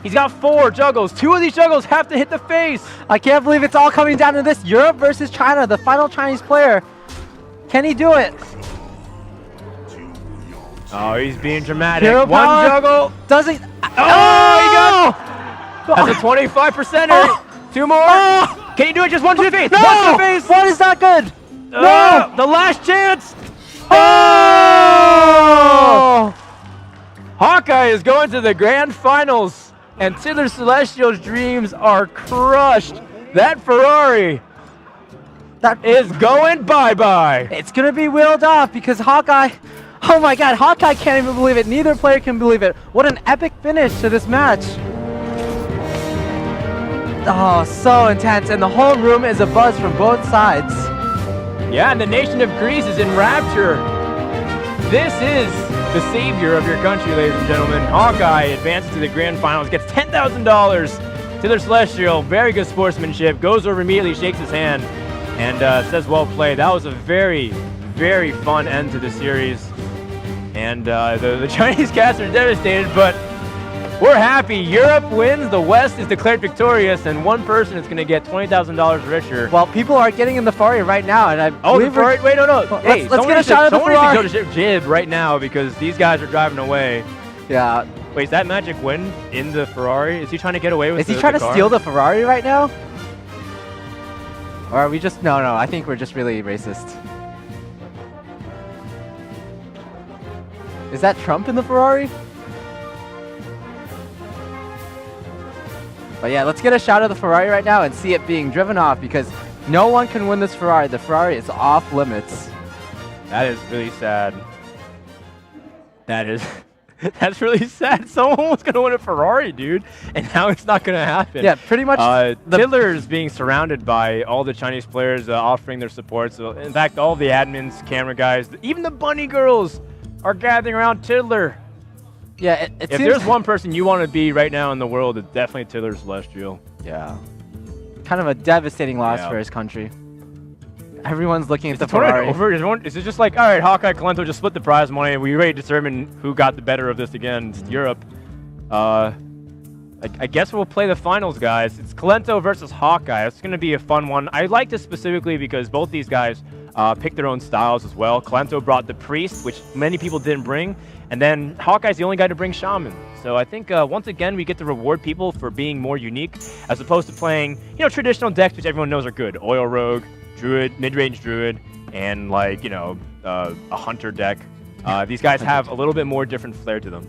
He's got 4 juggles. 2 of these juggles have to hit the face. I can't believe it's all coming down to this. Europe versus China, the final Chinese player. Can he do it? Oh, he's being dramatic. Hero One power? juggle. Does he? Oh, he got... That's a 25%. 2 more. Can you do it just 1 to the face? No! 1 to the face. 1 is not good. No! The last chance. Oh! Hawkeye is going to the grand finals, and TiddlerCelestial's dreams are crushed. That Ferrari is going bye-bye. It's going to be wheeled off because Hawkeye... Oh my god, Hawkeye can't even believe it. Neither player can believe it. What an epic finish to this match. Oh, so intense, and the whole room is abuzz from both sides. Yeah, and the nation of Greece is in rapture. This is the savior of your country, ladies and gentlemen. Hawkeye advances to the grand finals, gets $10,000. TiddlerCelestial, very good sportsmanship, goes over immediately, shakes his hand, and says well played. That was a very, very fun end to the series. And the Chinese cast are devastated, but we're happy. Europe wins, the West is declared victorious, and one person is going to get $20,000 richer. Well, people are getting in the Ferrari right now, and I believe... The Ferrari, wait, no. Hey, let's get a shot of the Ferrari. Someone needs to go to Jib right now because these guys are driving away. Yeah. Wait, is that Magic Win in the Ferrari? Is he trying to get away with Is he trying to steal the Ferrari right now? Or are we just... No, I think we're just really racist. Is that Trump in the Ferrari? But yeah, let's get a shot of the Ferrari right now and see it being driven off because no one can win this Ferrari. The Ferrari is off limits. That is really sad. That is... That's really sad. Someone was going to win a Ferrari, dude, and now it's not going to happen. Yeah, pretty much. Tiddler is being surrounded by all the Chinese players offering their support. So, in fact, all the admins, camera guys, even the bunny girls are gathering around Tiddler. Yeah, if there's one person you want to be right now in the world, it's definitely TiddlerCelestial. Yeah. Kind of a devastating loss for his country. Everyone's looking at the Ferrari. Over? Is it just like, all right, Hawkeye, Colento, just split the prize money, and we ready to determine who got the better of this against Europe? I guess we'll play the finals, guys. It's Colento versus Hawkeye. It's going to be a fun one. I like this specifically because both these guys picked their own styles as well. Colento brought the Priest, which many people didn't bring, and then Hawkeye's the only guy to bring Shaman. So I think once again we get to reward people for being more unique as opposed to playing, traditional decks which everyone knows are good. Oil Rogue, Druid, mid-range Druid, and like, a Hunter deck. These guys have a little bit more different flair to them.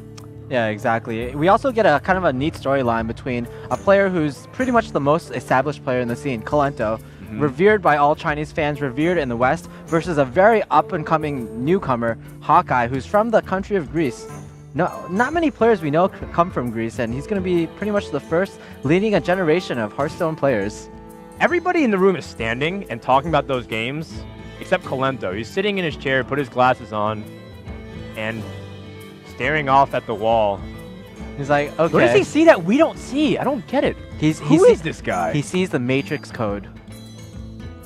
Yeah, exactly. We also get a kind of a neat storyline between a player who's pretty much the most established player in the scene, Colento, revered by all Chinese fans, revered in the West, versus a very up-and-coming newcomer, Hawkeye, who's from the country of Greece. No, not many players we know come from Greece, and he's going to be pretty much the first leading a generation of Hearthstone players. Everybody in the room is standing and talking about those games, except Colento. He's sitting in his chair, put his glasses on, and staring off at the wall. He's like, okay. What does he see that we don't see? I don't get it. Who is this guy? He sees the Matrix code.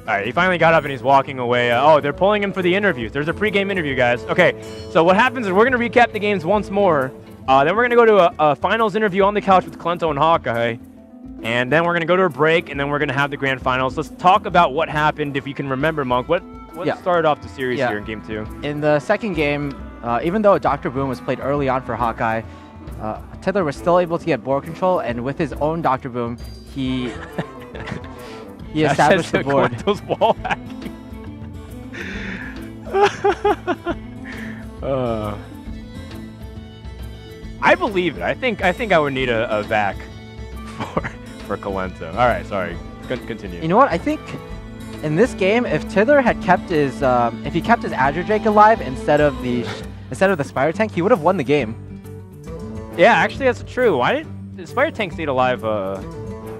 All right, he finally got up and he's walking away. Oh, they're pulling him for the interviews. There's a pregame interview, guys. Okay, so what happens is we're going to recap the games once more. Then we're going to go to a finals interview on the couch with Colento and Hawkeye. And then we're going to go to a break, and then we're going to have the grand finals. Let's talk about what happened, if you can remember, Monk. What started off the series here in Game 2? In the second game, even though Dr. Boom was played early on for Hawkeye, Tiddler was still able to get board control, and with his own Dr. Boom, he established the board. Those wall hacking. I believe it. I think I would need a vac for Colento. All right, sorry. Continue. You know what? I think in this game, if Tiddler had kept his Azure Drake alive instead of the Spire Tank, he would have won the game. Yeah, actually, that's true. Why did the Spire Tank stayed alive a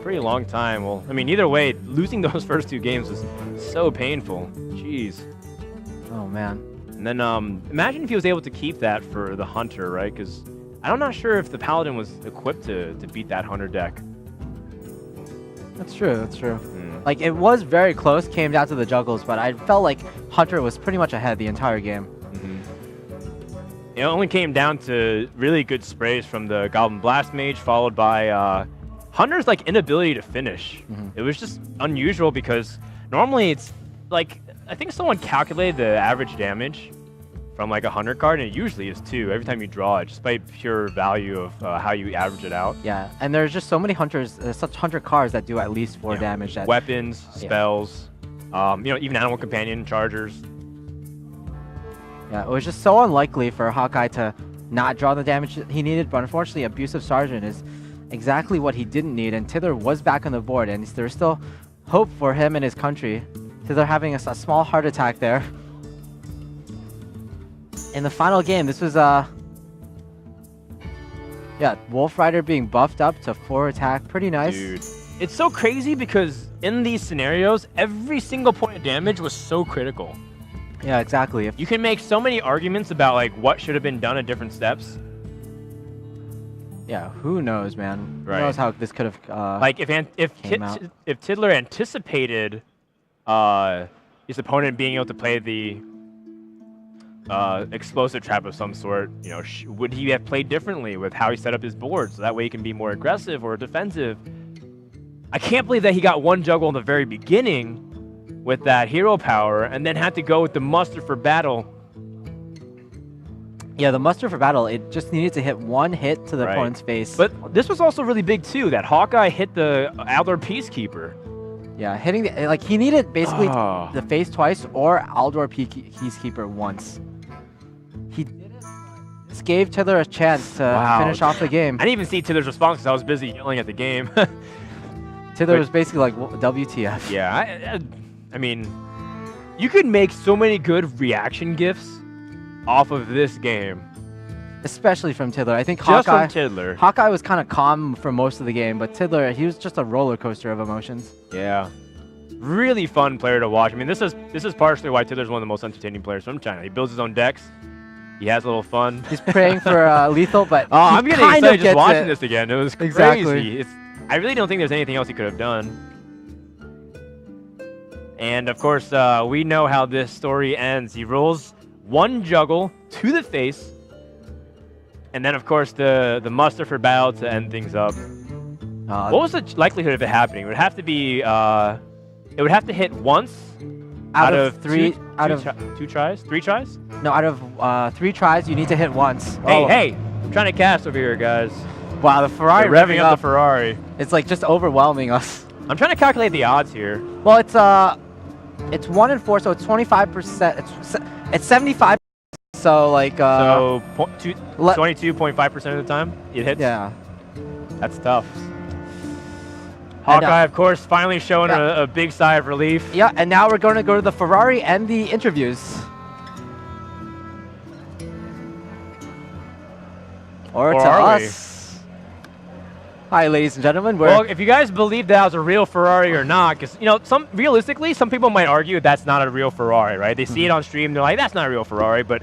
pretty long time? Well, I mean, either way, losing those first two games was so painful. Jeez. Oh man. And then imagine if he was able to keep that for the Hunter, right? Because I'm not sure if the Paladin was equipped to beat that Hunter deck. That's true. That's true. Like, it was very close, came down to the juggles, but I felt like Hunter was pretty much ahead the entire game. It only came down to really good sprays from the Goblin Blast Mage, followed by Hunter's like inability to finish. It was just unusual because normally it's like, I think someone calculated the average damage from like a Hunter card, and it usually is 2 every time you draw it, just by pure value of how you average it out. Yeah, and there's just so many Hunters, such Hunter cards that do at least 4 damage. Weapons, spells, even Animal Companion, Chargers. Yeah, it was just so unlikely for Hawkeye to not draw the damage he needed, but unfortunately, Abusive Sergeant is exactly what he didn't need, and Tiddler was back on the board, and there's still hope for him and his country. Tiddler having a small heart attack there. In the final game, this was Wolf Rider being buffed up to 4 attack. Pretty nice. Dude, it's so crazy because in these scenarios, every single point of damage was so critical. Yeah, exactly. You can make so many arguments about like what should have been done at different steps. Yeah, who knows, man? Right. Who knows how this could have like if Tiddler anticipated his opponent being able to play the explosive trap of some sort, would he have played differently with how he set up his board so that way he can be more aggressive or defensive? I can't believe that he got one juggle in the very beginning with that hero power and then had to go with the muster for battle. Yeah, the muster for battle, it just needed to hit 1 hit to the opponent's face. But this was also really big too, that Hawkeye hit the Aldor Peacekeeper. Yeah, hitting he needed basically the face twice or Aldor Peacekeeper once. He did it, but this gave Tiddler a chance to finish off the game. I didn't even see Tiddler's response because I was busy yelling at the game. Tiddler was basically like, WTF. Yeah, I mean, you could make so many good reaction gifs off of this game. Especially from Tiddler. I think Just Hawkeye, from Tiddler. Hawkeye was kind of calm for most of the game, but Tiddler, he was just a roller coaster of emotions. Yeah. Really fun player to watch. I mean, this is partially why Tiddler's one of the most entertaining players from China. He builds his own decks. He has a little fun. He's praying for lethal, but I'm getting excited just watching this again. It was Exactly. crazy. I really don't think there's anything else he could have done. And of course, we know how this story ends. He rolls one juggle to the face, and then of course the muster for battle to end things up. What was the likelihood of it happening? It would have to be. It would have to hit once out of three tries. 3 tries? No, out of 3 tries, you need to hit once. Hey! I'm trying to cast over here, guys. Wow, the Ferrari revving up the Ferrari. It's like just overwhelming us. I'm trying to calculate the odds here. Well, it's 1 in 4, so it's 25%. It's 75. So like. So 22.5% of the time it hits. Yeah. That's tough. Hawkeye, of course, finally showing a big sigh of relief. Yeah, and now we're going to go to the Ferrari and the interviews. Or to us. Hi, ladies and gentlemen. Well, if you guys believe that was a real Ferrari or not, because realistically, some people might argue that's not a real Ferrari, right? They see it on stream, they're like, that's not a real Ferrari, but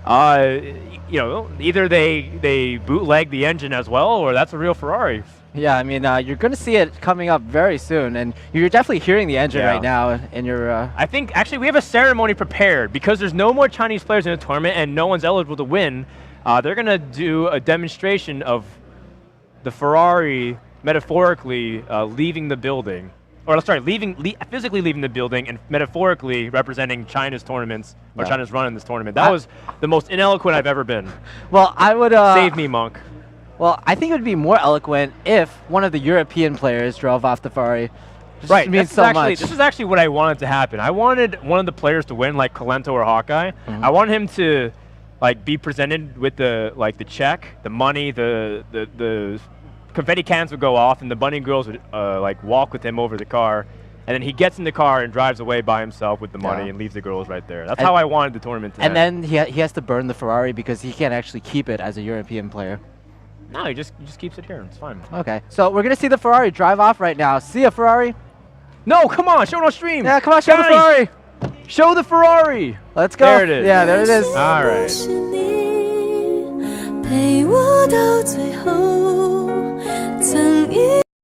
either they bootleg the engine as well, or that's a real Ferrari. Yeah, I mean, you're going to see it coming up very soon, and you're definitely hearing the engine right now in your... I think, actually, we have a ceremony prepared. Because there's no more Chinese players in the tournament and no one's eligible to win, they're going to do a demonstration of the Ferrari, metaphorically, leaving the building. Or, sorry, physically leaving the building and metaphorically representing China's tournaments, or China's run in this tournament. That was the most ineloquent I've ever been. Well, I would... Save me, Monk. Well, I think it would be more eloquent if one of the European players drove off the Ferrari. Right, this is actually what I wanted to happen. I wanted one of the players to win, like Kolento or Hawkeye. I wanted him to, like, be presented with the check, the money, the confetti cans would go off, and the bunny girls would like walk with him over the car, and then he gets in the car and drives away by himself with the money and leaves the girls right there. That's how I wanted the tournament to end. And then he has to burn the Ferrari because he can't actually keep it as a European player. No, he just keeps it here. It's fine. Okay, so we're gonna see the Ferrari drive off right now. See ya, Ferrari. No, come on, show it on stream. Yeah, come on, show the Ferrari. Show the Ferrari. Let's go. There it is. Yeah, there it is. All right.